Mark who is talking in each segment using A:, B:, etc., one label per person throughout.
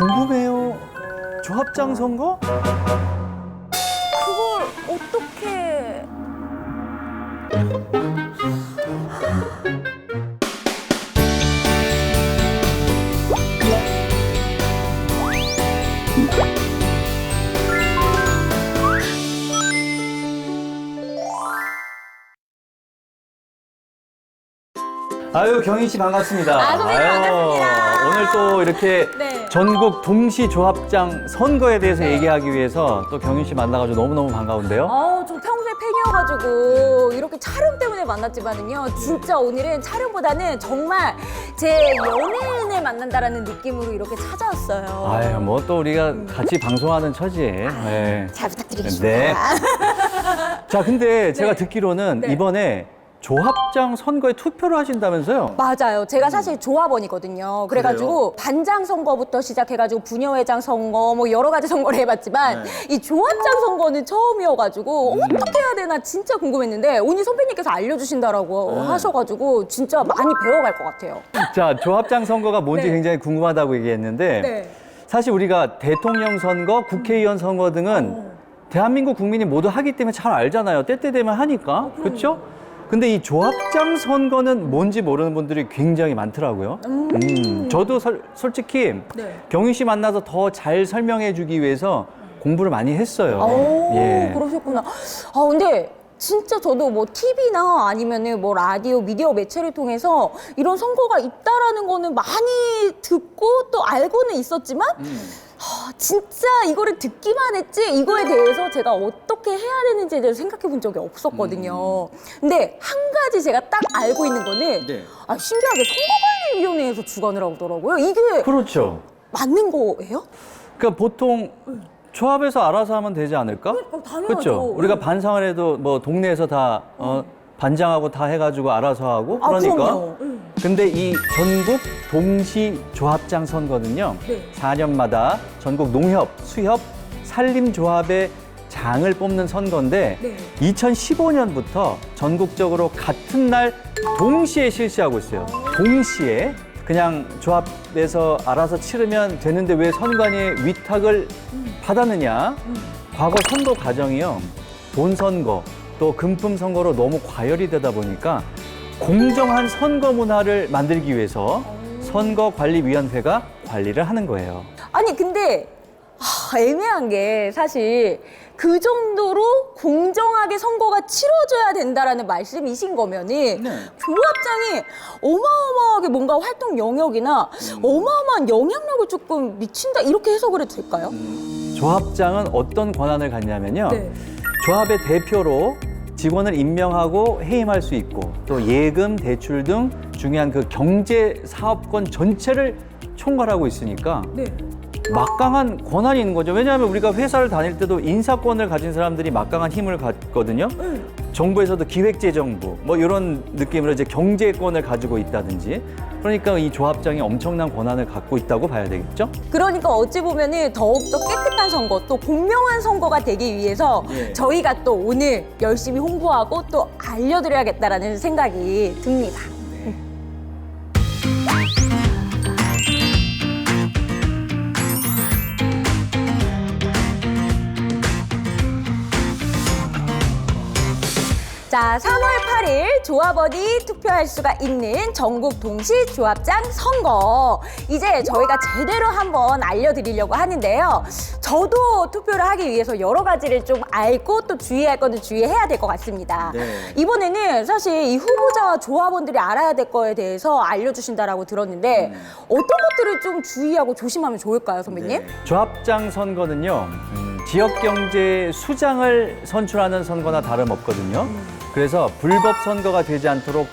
A: 궁금해요. 조합장 선거?
B: 그걸 어떻게...
A: 아유, 경희 씨 반갑습니다.
B: 선배님 반갑습니다.
A: 오늘 또 이렇게
B: 네.
A: 전국 동시 조합장 선거에 대해서 얘기하기 위해서 또 경희 씨 만나가지고 너무너무 반가운데요.
B: 저 평소에 팬이어가지고 이렇게 촬영 때문에 만났지만은요, 진짜 오늘은 촬영보다는 정말 제 연예인을 만난다라는 느낌으로 이렇게 찾아왔어요.
A: 아유, 뭐 또 우리가 같이 방송하는 처지에. 네.
B: 잘 부탁드리겠습니다.
A: 네. 자, 근데 제가 듣기로는
B: 네.
A: 이번에 조합장 선거에 투표를 하신다면서요?
B: 맞아요. 제가 사실 조합원이거든요. 그래가지고 반장 선거부터 시작해가지고 부녀회장 선거 뭐 여러 가지 선거를 해봤지만 이 조합장 선거는 처음이어가지고 어떻게 해야 되나 진짜 궁금했는데 오늘 선배님께서 알려주신다라고 하셔가지고 진짜 많이 배워갈 것 같아요.
A: 자, 조합장 선거가 뭔지
B: 네.
A: 굉장히 궁금하다고 얘기했는데
B: 네.
A: 사실 우리가 대통령 선거, 국회의원 선거 등은 대한민국 국민이 모두 하기 때문에 잘 알잖아요. 때때 되면 하니까. 그렇죠? 근데 이 조합장 선거는 뭔지 모르는 분들이 굉장히 많더라고요. 저도 솔직히
B: 네.
A: 경희 씨 만나서 더 잘 설명해 주기 위해서 공부를 많이 했어요.
B: 그러셨구나. 근데 진짜 저도 뭐 TV나 아니면은 뭐 라디오, 미디어 매체를 통해서 이런 선거가 있다라는 거는 많이 듣고 또 알고는 있었지만 진짜 이거를 듣기만 했지 이거에 대해서 제가 어떻게 해야 되는지에 대해서 생각해 본 적이 없었거든요. 근데 한 가지 제가 딱 알고 있는 거는
A: 네.
B: 신기하게 선거관리위원회에서 주관을 하더라고요. 이게
A: 그렇죠.
B: 맞는 거예요?
A: 그러니까 보통 조합에서 알아서 하면 되지 않을까?
B: 당연하죠.
A: 그렇죠. 우리가 반상을 해도 뭐 동네에서 다 반장하고 다 해가지고 알아서 하고 그러니까.
B: 그럼요.
A: 근데 이 전국 동시 조합장 선거는요.
B: 네.
A: 4년마다 전국 농협, 수협, 산림조합의 장을 뽑는 선거인데
B: 네.
A: 2015년부터 전국적으로 같은 날 동시에 실시하고 있어요. 동시에. 그냥 조합에서 알아서 치르면 되는데 왜 선관위에 위탁을 받았느냐? 과거 선거 과정이요. 돈 선거, 또 금품 선거로 너무 과열이 되다 보니까 공정한 선거 문화를 만들기 위해서 선거관리위원회가 관리를 하는 거예요.
B: 아니 근데 애매한 게 사실 그 정도로 공정하게 선거가 치러져야 된다라는 말씀이신 거면은 조합장이 어마어마하게 뭔가 활동 영역이나 어마어마한 영향력을 조금 미친다 이렇게 해석을 해도 될까요?
A: 조합장은 어떤 권한을 갖냐면요.
B: 네.
A: 조합의 대표로 직원을 임명하고 해임할 수 있고 또 예금, 대출 등 중요한 그 경제 사업권 전체를 총괄하고 있으니까
B: 네.
A: 막강한 권한이 있는 거죠. 왜냐하면 우리가 회사를 다닐 때도 인사권을 가진 사람들이 막강한 힘을 갖거든요. 정부에서도 기획재정부 뭐 이런 느낌으로 이제 경제권을 가지고 있다든지 그러니까 이 조합장이 엄청난 권한을 갖고 있다고 봐야 되겠죠.
B: 그러니까 어찌 보면은 더욱더 깨끗한 선거 또 공명한 선거가 되기 위해서 저희가 또 오늘 열심히 홍보하고 또 알려드려야겠다라는 생각이 듭니다. 자, 3월 8일 조합원이 투표할 수가 있는 전국 동시 조합장 선거. 이제 저희가 제대로 한번 알려드리려고 하는데요. 저도 투표를 하기 위해서 여러 가지를 좀 알고 또 주의할 것은 주의해야 될 것 같습니다. 이번에는 사실 이 후보자와 조합원들이 알아야 될 거에 대해서 알려주신다라고 들었는데 어떤 것들을 좀 주의하고 조심하면 좋을까요, 선배님?
A: 조합장 선거는요. 지역 경제 수장을 선출하는 선거나 다름없거든요. 그래서 불법 선거가 되지 않도록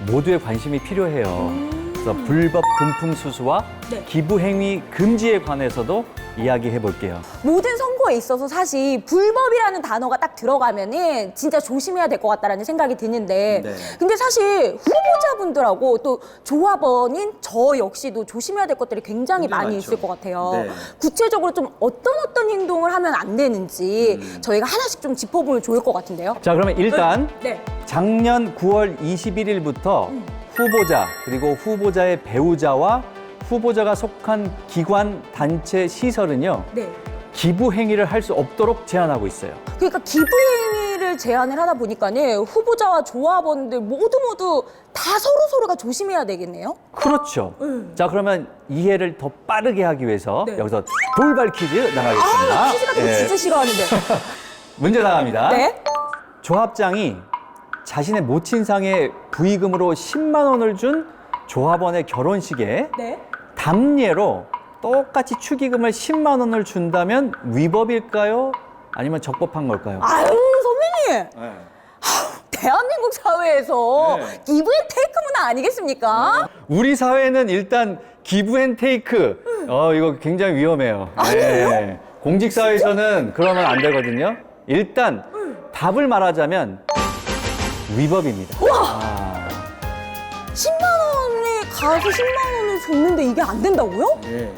A: 모두의 관심이 필요해요. 그래서 불법 금품 수수와 기부 행위 금지에 관해서도 이야기해 볼게요.
B: 모든 선거에 있어서 사실 불법이라는 단어가 딱 들어가면은 진짜 조심해야 될 것 같다라는 생각이 드는데 근데 사실 후보자분들하고 또 조합원인 저 역시도 조심해야 될 것들이 굉장히 많이 있을 것 같아요. 구체적으로 좀 어떤 행동을 하면 안 되는지 저희가 하나씩 좀 짚어보면 좋을 것 같은데요.
A: 자, 그러면 일단
B: 네.
A: 작년 9월 21일부터 후보자 그리고 후보자의 배우자와 후보자가 속한 기관, 단체, 시설은요.
B: 네.
A: 기부 행위를 할 수 없도록 제한하고 있어요.
B: 그러니까 기부 행위를 제한을 하다 보니까는 후보자와 조합원들 모두 다 서로가 조심해야 되겠네요.
A: 그렇죠. 자, 그러면 이해를 더 빠르게 하기 위해서
B: 네.
A: 여기서 돌발 퀴즈 나가겠습니다.
B: 퀴즈 같은 거
A: 예.
B: 진짜 싫어하는데.
A: 문제 나갑니다.
B: 네.
A: 조합장이 자신의 모친상에 부의금으로 10만 원을 준 조합원의 결혼식에
B: 네.
A: 담례로 똑같이 축의금을 10만 원을 준다면 위법일까요? 아니면 적법한 걸까요?
B: 아유, 선배님.
A: 네.
B: 대한민국 사회에서
A: 네.
B: 기브 앤 테이크 문화 아니겠습니까?
A: 우리 사회는 일단 기브 앤 테이크. 이거 굉장히 위험해요.
B: 아니에요?
A: 공직사회에서는 그러면 안 되거든요. 일단 답을 말하자면 위법입니다. 아,
B: 10만 원에 가서 10만 원을 줬는데 이게 안 된다고요?
A: 예.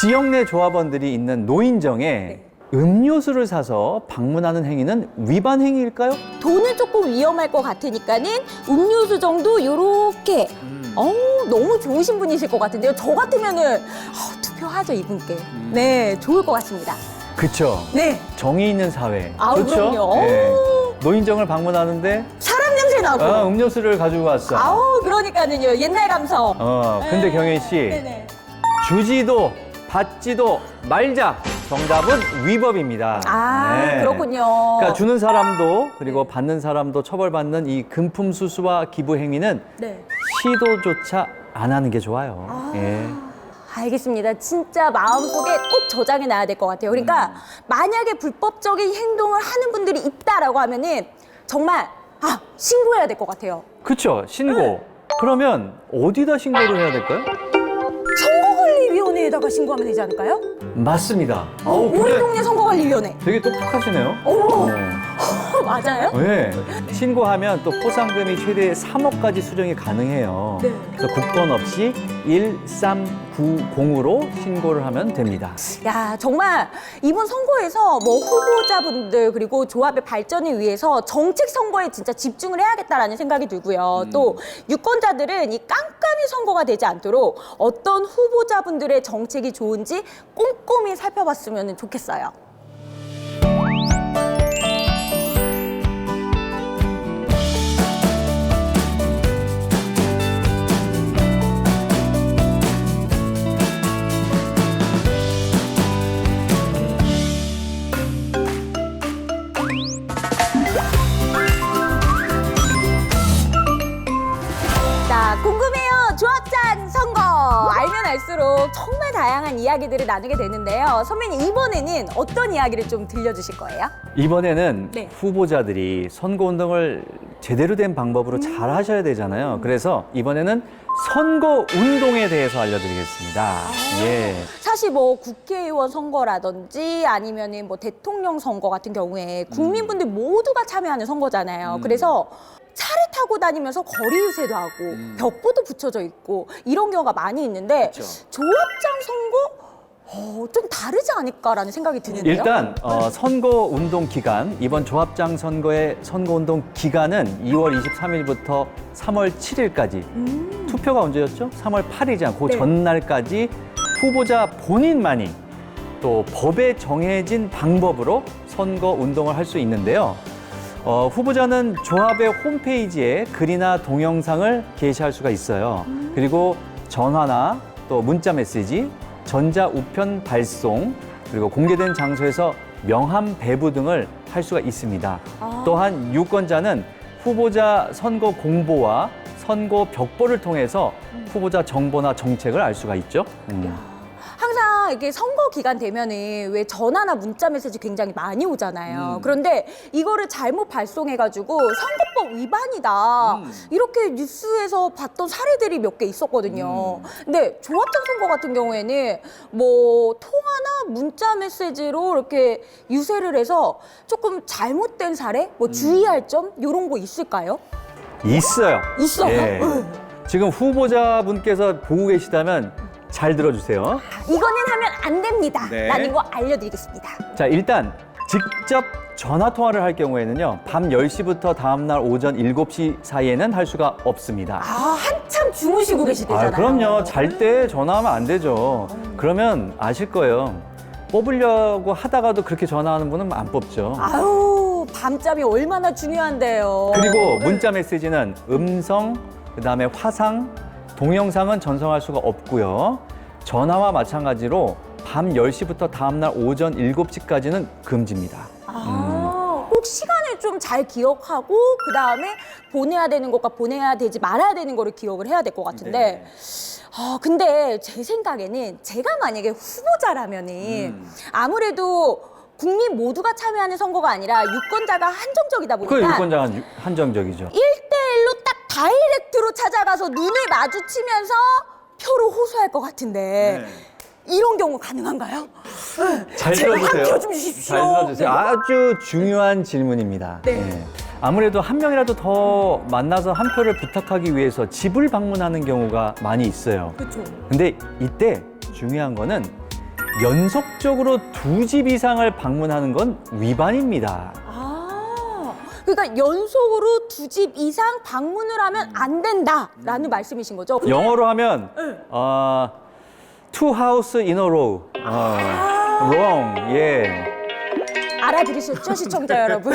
A: 지역 내 조합원들이 있는 노인정에 음료수를 사서 방문하는 행위는 위반 행위일까요?
B: 돈은 조금 위험할 것 같으니까는 음료수 정도 요렇게 너무 좋으신 분이실 것 같은데요. 저 같으면은 투표하죠, 이분께. 네, 좋을 것 같습니다.
A: 그쵸.
B: 네.
A: 정이 있는 사회.
B: 아우,
A: 그쵸?
B: 그럼요.
A: 예. 노인정을 방문하는데
B: 사람 냄새 나고.
A: 음료수를 가지고 왔어.
B: 아우, 그러니까는요. 옛날 감성.
A: 근데
B: 네.
A: 경혜 씨,
B: 네네.
A: 주지도 받지도 말자. 정답은 위법입니다. 네.
B: 그렇군요.
A: 그러니까 주는 사람도 그리고 받는 사람도 처벌받는 이 금품 수수와 기부 행위는
B: 네.
A: 시도조차 안 하는 게 좋아요. 예.
B: 알겠습니다. 진짜 마음속에 꼭 저장해 놔야 될 것 같아요. 그러니까 만약에 불법적인 행동을 하는 분들이 있다라고 하면은 정말 신고해야 될 것 같아요.
A: 그쵸? 신고. 그러면 어디다 신고를 해야 될까요?
B: 선거관리위원회에다가 신고하면 되지 않을까요?
A: 맞습니다.
B: 우리 동네 선거관리위원회.
A: 되게 똑똑하시네요.
B: 오. 맞아요?
A: 네. 신고하면 또 포상금이 최대 3억까지 수령이 가능해요.
B: 네.
A: 그래서 국번 없이 1390으로 신고를 하면 됩니다.
B: 야, 정말 이번 선거에서 뭐 후보자분들 그리고 조합의 발전을 위해서 정책 선거에 진짜 집중을 해야겠다라는 생각이 들고요. 또 유권자들은 이 깜깜이 선거가 되지 않도록 어떤 후보자분들의 정책이 좋은지 꼼꼼히 살펴봤으면 좋겠어요. 자, 궁금해요. 조합장 선거. 알면 알수록 정말 다양한 이야기들을 나누게 되는데요. 선배님, 이번에는 어떤 이야기를 좀 들려주실 거예요?
A: 이번에는
B: 네.
A: 후보자들이 선거운동을 제대로 된 방법으로 잘 하셔야 되잖아요. 그래서 이번에는 선거운동에 대해서 알려드리겠습니다. 예.
B: 사실 뭐 국회의원 선거라든지 아니면은 뭐 대통령 선거 같은 경우에 국민분들 모두가 참여하는 선거잖아요. 그래서 차를 타고 다니면서 거리 유세도 하고 벽보도 붙여져 있고 이런 경우가 많이 있는데
A: 그쵸.
B: 조합장 선거 좀 다르지 않을까라는 생각이 드는데요.
A: 일단 선거운동 기간, 이번 조합장 선거의 선거운동 기간은 2월 23일부터 3월 7일까지 투표가 언제였죠? 3월 8일이잖아요. 그
B: 네.
A: 전날까지 후보자 본인만이 또 법에 정해진 방법으로 선거운동을 할 수 있는데요. 후보자는 조합의 홈페이지에 글이나 동영상을 게시할 수가 있어요. 그리고 전화나 또 문자 메시지, 전자 우편 발송, 그리고 공개된 장소에서 명함 배부 등을 할 수가 있습니다. 또한 유권자는 후보자 선거 공보와 선거 벽보를 통해서 후보자 정보나 정책을 알 수가 있죠.
B: 항상 이게 선거 기간 되면은 왜 전화나 문자 메시지 굉장히 많이 오잖아요. 그런데 이거를 잘못 발송해가지고 선거법 위반이다. 이렇게 뉴스에서 봤던 사례들이 몇 개 있었거든요. 근데 조합장 선거 같은 경우에는 뭐 통화나 문자 메시지로 이렇게 유세를 해서 조금 잘못된 사례, 뭐 주의할 점 이런 거 있을까요?
A: 있어요.
B: 있어요?
A: 예. 지금 후보자분께서 보고 계시다면 잘 들어주세요.
B: 이거는 하면 안 됩니다.
A: 네.
B: 라는 거 알려드리겠습니다.
A: 자, 일단 직접 전화 통화를 할 경우에는요. 밤 10시부터 다음날 오전 7시 사이에는 할 수가 없습니다.
B: 아, 한참 주무시고 계실 때잖아요.
A: 그럼요. 잘 때 전화하면 안 되죠. 그러면 아실 거예요. 뽑으려고 하다가도 그렇게 전화하는 분은 안 뽑죠.
B: 아유, 밤잠이 얼마나 중요한데요.
A: 그리고 문자 메시지는 음성, 그다음에 화상, 동영상은 전송할 수가 없고요. 전화와 마찬가지로 밤 10시부터 다음날 오전 7시까지는 금지입니다.
B: 꼭 시간을 좀 잘 기억하고 그다음에 보내야 되는 것과 보내야 되지 말아야 되는 거를 기억을 해야 될 것 같은데 근데 제 생각에는 제가 만약에 후보자라면은 아무래도 국민 모두가 참여하는 선거가 아니라 유권자가 한정적이다
A: 그
B: 보니까
A: 유권자가 한정적이죠.
B: 1대1로 딱 다이렉트로 찾아가서 눈을 마주치면서 표를 호소할 것 같은데 이런 경우 가능한가요?
A: 잘
B: 제발
A: 들어주세요.
B: 함께 좀 주십시오.
A: 잘 들어주세요.
B: 네.
A: 아주 중요한 질문입니다.
B: 네.
A: 아무래도 한 명이라도 더 만나서 한 표를 부탁하기 위해서 집을 방문하는 경우가 많이 있어요.
B: 그렇죠.
A: 근데 이때 중요한 거는 연속적으로 2집 이상을 방문하는 건 위반입니다.
B: 그러니까 연속으로 2집 이상 방문을 하면 안 된다라는 말씀이신 거죠? 근데
A: 영어로 하면 two house in a row. wrong. 예.
B: 알아들으셨죠, 시청자 여러분?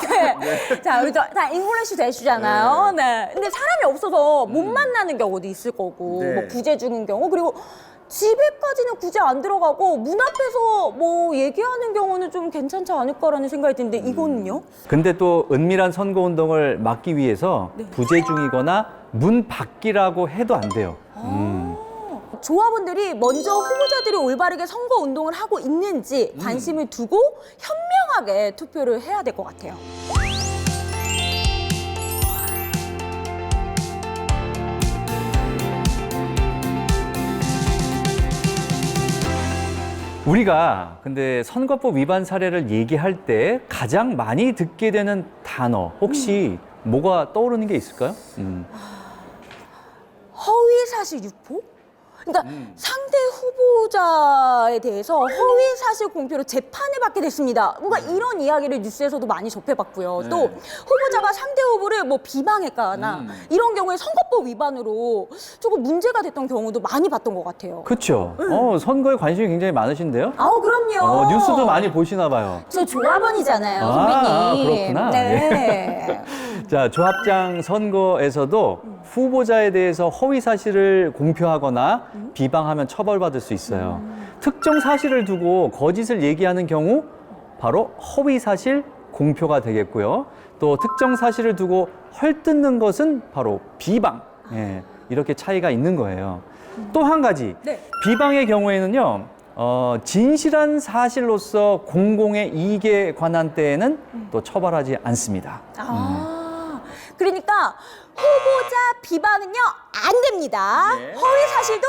B: 네. 자, 우리 다 잉글리시 되시잖아요. 네. 근데 사람이 없어서 못 만나는 경우도 있을 거고,
A: 네.
B: 뭐 구제 중인 경우, 그리고 집에까지는 굳이 안 들어가고 문 앞에서 뭐 얘기하는 경우는 좀 괜찮지 않을까라는 생각이 드는데 이거는요?
A: 근데 또 은밀한 선거 운동을 막기 위해서 부재 중이거나 문 밖이라고 해도 안 돼요.
B: 조합원들이 먼저 후보자들이 올바르게 선거 운동을 하고 있는지 관심을 두고 현명하게 투표를 해야 될 것 같아요.
A: 우리가 근데 선거법 위반 사례를 얘기할 때 가장 많이 듣게 되는 단어 혹시 뭐가 떠오르는 게 있을까요?
B: 허위사실 유포? 그러니까 상대 후보자에 대해서 허위사실 공표로 재판을 받게 됐습니다. 뭔가 이런 이야기를 뉴스에서도 많이 접해봤고요. 또 후보자가 상대 후보를 뭐 비방했거나 이런 경우에 선거법 위반으로 조금 문제가 됐던 경우도 많이 봤던 것 같아요.
A: 그렇죠. 선거에 관심이 굉장히 많으신데요?
B: 아우 그럼요.
A: 뉴스도 많이 보시나 봐요.
B: 저 조합원이잖아요,
A: 아,
B: 선배님.
A: 그렇구나.
B: 네.
A: 자, 조합장 선거에서도 후보자에 대해서 허위 사실을 공표하거나 비방하면 처벌받을 수 있어요. 특정 사실을 두고 거짓을 얘기하는 경우 바로 허위 사실 공표가 되겠고요. 또 특정 사실을 두고 헐뜯는 것은 바로 비방. 예, 이렇게 차이가 있는 거예요. 또 한 가지,
B: 네.
A: 비방의 경우에는요. 진실한 사실로서 공공의 이익에 관한 때에는 또 처벌하지 않습니다.
B: 그러니까 후보자 비방은요 안 됩니다. 허위 사실도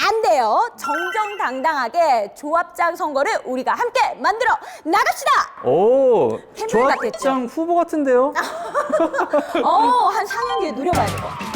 B: 안 돼요. 정정당당하게 조합장 선거를 우리가 함께 만들어 나갑시다.
A: 오,
B: 팬들 같겠죠?
A: 조합장 후보 같은데요?
B: 한 4년 뒤에 노려봐야 될 것 같아요.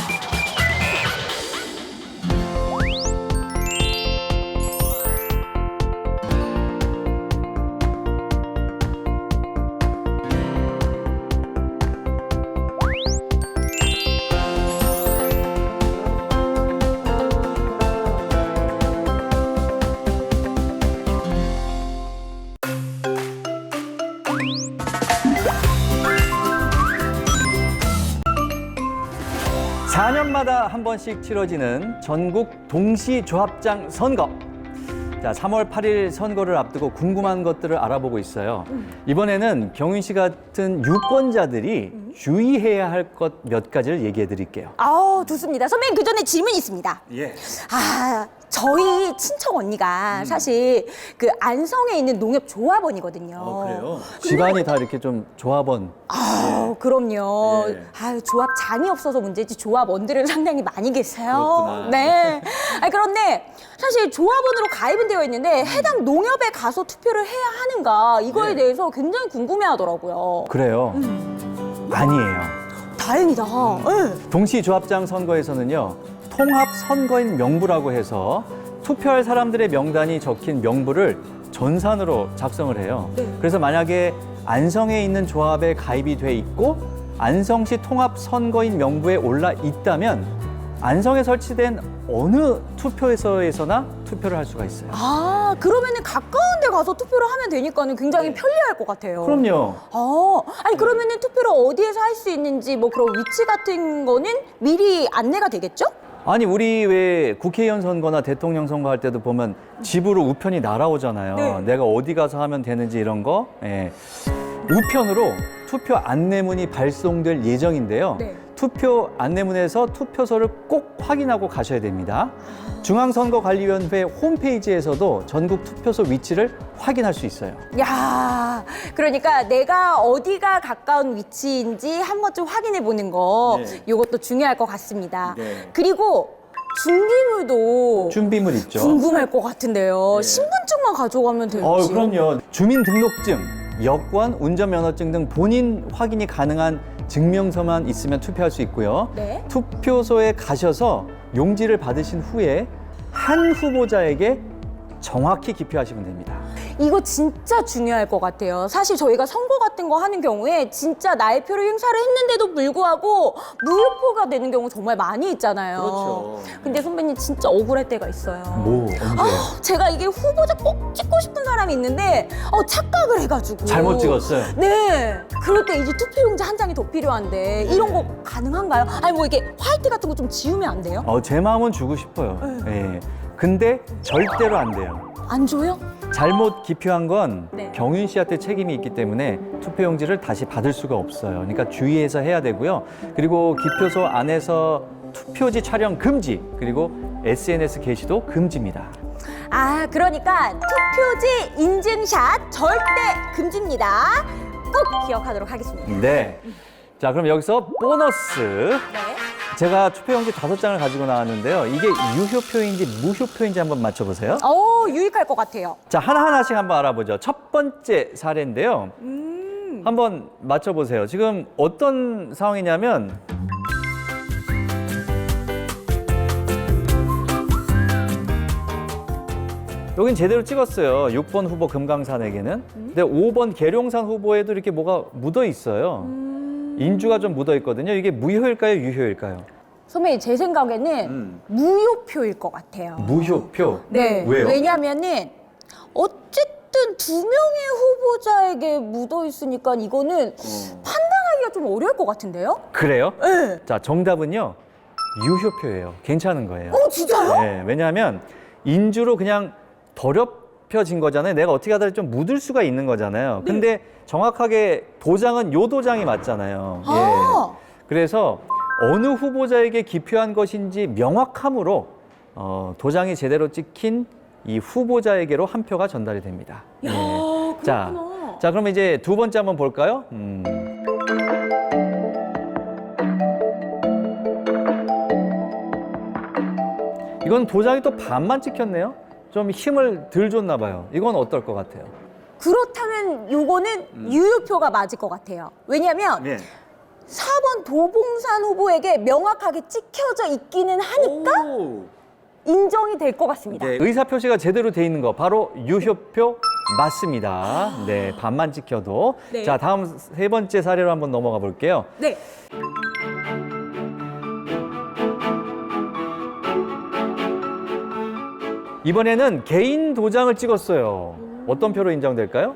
A: 사 년마다 한 번씩 치러지는 전국 동시 조합장 선거. 자, 3월 8일 선거를 앞두고 궁금한 것들을 알아보고 있어요. 이번에는 경윤 씨 같은 유권자들이 주의해야 할 것 몇 가지를 얘기해 드릴게요.
B: 좋습니다. 선배님 그 전에 질문이 있습니다.
A: 예.
B: 저희 친척 언니가 사실 그 안성에 있는 농협 조합원이거든요.
A: 집안이 다 이렇게 좀 조합원.
B: 그럼요.
A: 예.
B: 조합장이 없어서 문제지 조합원들은 상당히 많이 계세요.
A: 그렇구나.
B: 네. 그런데 사실 조합원으로 가입은 되어 있는데 해당 농협에 가서 투표를 해야 하는가 이거에 대해서 굉장히 궁금해하더라고요.
A: 그래요? 아니에요.
B: 다행이다. 네.
A: 동시 조합장 선거에서는요, 통합 선거인 명부라고 해서 투표할 사람들의 명단이 적힌 명부를 전산으로 작성을 해요.
B: 네.
A: 그래서 만약에 안성에 있는 조합에 가입이 돼 있고 안성시 통합선거인 명부에 올라 있다면 안성에 설치된 어느 투표소에서나 투표를 할 수가 있어요.
B: 아, 그러면은 가까운 데 가서 투표를 하면 되니까는 굉장히 편리할 것 같아요.
A: 그럼요.
B: 아니 그러면은 투표를 어디에서 할 수 있는지 뭐 그런 위치 같은 거는 미리 안내가 되겠죠?
A: 아니 우리 왜 국회의원 선거나 대통령 선거 할 때도 보면 집으로 우편이 날아오잖아요.
B: 네.
A: 내가 어디 가서 하면 되는지 이런 거. 예. 우편으로 투표 안내문이 발송될 예정인데요.
B: 네.
A: 투표 안내문에서 투표소를 꼭 확인하고 가셔야 됩니다. 중앙선거관리위원회 홈페이지에서도 전국 투표소 위치를 확인할 수 있어요.
B: 야, 그러니까 내가 어디가 가까운 위치인지 한번 좀 확인해 보는 거,
A: 네.
B: 이것도 중요할 것 같습니다.
A: 네.
B: 그리고 준비물도
A: 준비물 있죠.
B: 궁금할 것 같은데요.
A: 네.
B: 신분증만 가져가면 될지.
A: 그럼요. 주민등록증, 여권, 운전면허증 등 본인 확인이 가능한 증명서만 있으면 투표할 수 있고요.
B: 네.
A: 투표소에 가셔서 용지를 받으신 후에 한 후보자에게 정확히 기표하시면 됩니다.
B: 이거 진짜 중요할 것 같아요. 사실 저희가 선거 같은 거 하는 경우에 진짜 나의 표를 행사를 했는데도 불구하고 무효표가 되는 경우 정말 많이 있잖아요.
A: 그렇죠.
B: 근데 선배님 진짜 억울할 때가 있어요.
A: 뭐 언제요?
B: 제가 이게 후보자 꼭 찍고 싶은 사람이 있는데 착각을 해가지고
A: 잘못 찍었어요.
B: 네. 그럴 때 이제 투표용지 한 장이 더 필요한데 이런 거 가능한가요? 아니 뭐 이게 화이트 같은 거 좀 지우면 안 돼요?
A: 제 마음은 주고 싶어요. 예. 근데 절대로 안 돼요.
B: 안 줘요?
A: 잘못 기표한 건
B: 네.
A: 경윤 씨한테 책임이 있기 때문에 투표용지를 다시 받을 수가 없어요. 그러니까 주의해서 해야 되고요. 그리고 기표소 안에서 투표지 촬영 금지, 그리고 SNS 게시도 금지입니다.
B: 그러니까 투표지 인증샷 절대 금지입니다. 꼭 기억하도록 하겠습니다.
A: 네. 자, 그럼 여기서 보너스.
B: 네.
A: 제가 투표용지 5장을 가지고 나왔는데요. 이게 유효표인지 무효표인지 한번 맞춰보세요.
B: 유익할 것 같아요.
A: 자, 하나하나씩 한번 알아보죠. 첫 번째 사례인데요. 한번 맞춰보세요. 지금 어떤 상황이냐면 여긴 제대로 찍었어요. 6번 후보 금강산에게는. 근데 5번 계룡산 후보에도 이렇게 뭐가 묻어 있어요. 인주가 좀 묻어 있거든요. 이게 무효일까요, 유효일까요?
B: 선배님 제 생각에는 무효표일 것 같아요.
A: 무효표.
B: 네.
A: 왜요?
B: 왜냐면은 어쨌든 2명의 후보자에게 묻어 있으니까 이거는 판단하기가 좀 어려울 것 같은데요?
A: 그래요?
B: 네.
A: 자, 정답은요. 유효표예요. 괜찮은 거예요.
B: 진짜요?
A: 네, 왜냐하면 인주로 그냥 더럽혀진 거잖아요. 내가 어떻게 하다 좀 묻을 수가 있는 거잖아요. 근데 정확하게 도장은 요 도장이 맞잖아요. 예. 그래서 어느 후보자에게 기표한 것인지 명확함으로 도장이 제대로 찍힌 이 후보자에게로 한 표가 전달이 됩니다.
B: 야,
A: 예.
B: 그렇구나.
A: 자, 그럼 이제 두 번째 한번 볼까요? 이건 도장이 또 반만 찍혔네요. 좀 힘을 덜 줬나 봐요. 이건 어떨 것 같아요?
B: 그렇다면 요거는 유효표가 맞을 것 같아요. 왜냐면
A: 네.
B: 4번 도봉산 후보에게 명확하게 찍혀져 있기는 하니까 인정이 될 것 같습니다.
A: 네, 의사 표시가 제대로 돼 있는 거 바로 유효표 맞습니다. 네, 반만 찍혀도.
B: 네.
A: 자, 다음 세 번째 사례로 한번 넘어가 볼게요.
B: 네.
A: 이번에는 개인 도장을 찍었어요. 어떤 표로 인정될까요?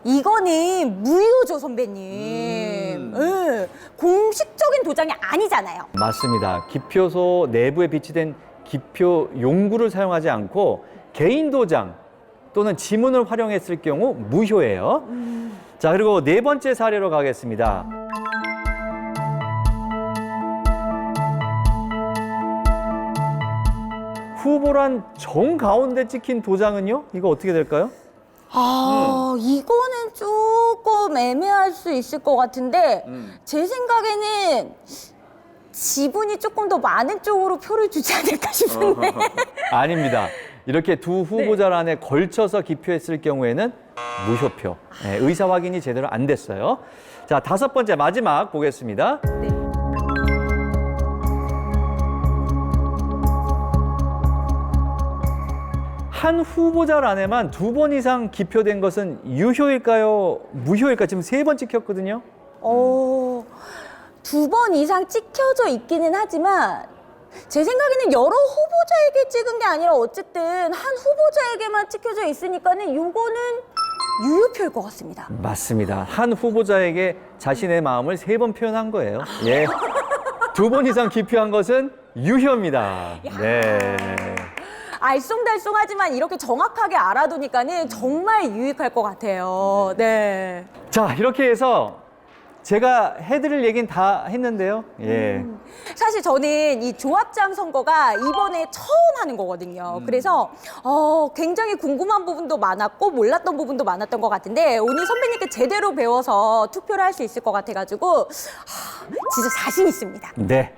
B: 이거는 무효죠, 선배님. 네. 공식적인 도장이 아니잖아요.
A: 맞습니다. 기표소 내부에 비치된 기표 용구를 사용하지 않고 개인 도장 또는 지문을 활용했을 경우 무효예요. 자, 그리고 네 번째 사례로 가겠습니다. 후보란 정가운데 찍힌 도장은요? 이거 어떻게 될까요?
B: 이거는 조금 애매할 수 있을 것 같은데 제 생각에는 지분이 조금 더 많은 쪽으로 표를 주지 않을까 싶은데.
A: 아닙니다. 이렇게 두 후보자란에 걸쳐서 기표했을 경우에는 무효표. 네, 의사 확인이 제대로 안 됐어요. 자, 다섯 번째 마지막 보겠습니다.
B: 네.
A: 한 후보자란에만 2번 이상 기표된 것은 유효일까요? 무효일까? 지금 3번 찍혔거든요.
B: 2번 이상 찍혀져 있기는 하지만 제 생각에는 여러 후보자에게 찍은 게 아니라 어쨌든 한 후보자에게만 찍혀져 있으니까는 요거는 유효표일 것 같습니다.
A: 맞습니다. 한 후보자에게 자신의 마음을 3번 표현한 거예요. 예. 2번 이상 기표한 것은 유효입니다. 네.
B: 알쏭달쏭하지만 이렇게 정확하게 알아두니까는 정말 유익할 것 같아요. 네.
A: 자, 이렇게 해서 제가 해드릴 얘기는 다 했는데요. 예.
B: 사실 저는 이 조합장 선거가 이번에 처음 하는 거거든요. 그래서 굉장히 궁금한 부분도 많았고 몰랐던 부분도 많았던 것 같은데 오늘 선배님께 제대로 배워서 투표를 할 수 있을 것 같아가지고 진짜 자신 있습니다.
A: 네.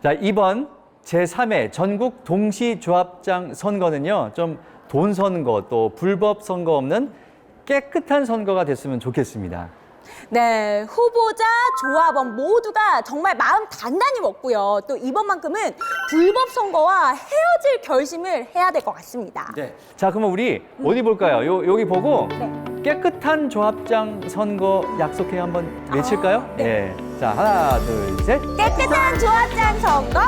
A: 자, 이번 제3회 전국 동시조합장 선거는요, 좀 돈 선거 또 불법 선거 없는 깨끗한 선거가 됐으면 좋겠습니다.
B: 네, 후보자, 조합원 모두가 정말 마음 단단히 먹고요. 또 이번만큼은 불법 선거와 헤어질 결심을 해야 될 것 같습니다.
A: 네. 자, 그러면 우리 어디 볼까요? 여기 보고
B: 네.
A: 깨끗한 조합장 선거 약속해 한번 외칠까요?
B: 네.
A: 자, 하나, 둘, 셋.
B: 깨끗한 조합장 선거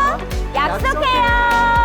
B: 약속해요.